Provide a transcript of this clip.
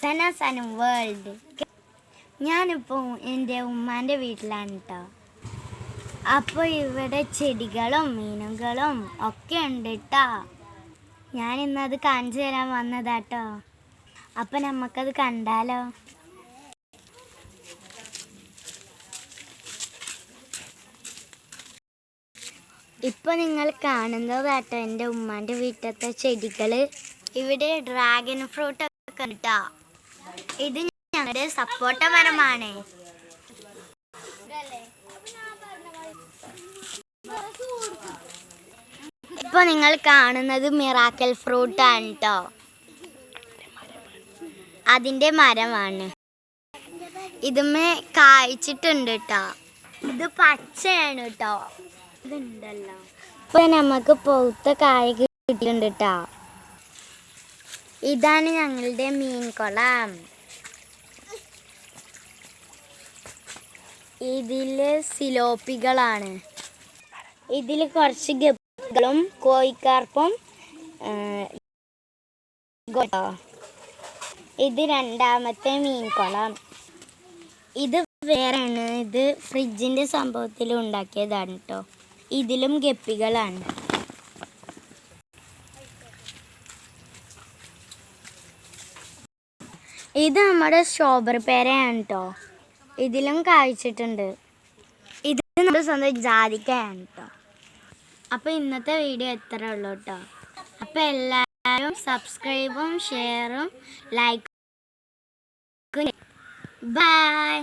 സന world. ഞാനിപ്പോൾ എൻ്റെ ഉമ്മാൻ്റെ വീട്ടിലാണ് കേട്ടോ. അപ്പോൾ ഇവിടെ ചെടികളും മീനുകളും ഒക്കെ ഉണ്ട് കേട്ടോ. ഞാനിന്നത് കാണിച്ചു തരാൻ വന്നതാട്ടോ. അപ്പം നമുക്കത് കണ്ടാലോ? ഇപ്പോൾ നിങ്ങൾ കാണുന്നതാട്ടോ എൻ്റെ ഉമ്മാൻ്റെ വീട്ടിലത്തെ ചെടികൾ. ഇവിടെ ഡ്രാഗൺ ഫ്രൂട്ട് ഒക്കെ കേട്ടോ. ഇത് ഞങ്ങളുടെ സപ്പോട്ട മരമാണ്. ഇപ്പോൾ നിങ്ങൾ കാണുന്നത് മിറാക്കൽ ഫ്രൂട്ടാണ് കേട്ടോ. അതിൻ്റെ മരമാണ്. ഇതുമേ കായ്ച്ചിട്ടുണ്ട് കേട്ടോ. ഇത് പച്ചയാണ് കേട്ടോ. ഇതുണ്ടല്ലോ. ഇപ്പൊ നമുക്ക് പൗത്ത കായ കിട്ടിയിട്ടുണ്ട് കേട്ടോ. ഇതാണ് ഞങ്ങളുടെ മീൻകുളം. ഇതില് സിലോപ്പികളാണ്. ഇതിൽ കുറച്ച് ഗപ്പികളും കോഴിക്കാർപ്പും. ഇത് രണ്ടാമത്തെ മീൻകുളം. ഇത് വേറെയാണ്. ഇത് ഫ്രിഡ്ജിൻ്റെ സംഭവത്തിൽ ഉണ്ടാക്കിയതാണ് കേട്ടോ. ഇതിലും ഗപ്പികളാണ്. ഇത് നമ്മുടെ സ്ട്രോബെറി പേരയാണ് കേട്ടോ. ഇതിലും കായ്ച്ചിട്ടുണ്ട്. ഇത് നമ്മുടെ സ്വന്തം ജാതിക്കയാണ് കേട്ടോ. അപ്പോൾ ഇന്നത്തെ വീഡിയോ എത്ര ഉള്ളൂ കേട്ടോ. അപ്പോൾ എല്ലാവരും സബ്സ്ക്രൈബും ഷെയറും ലൈക്കും. ബൈ.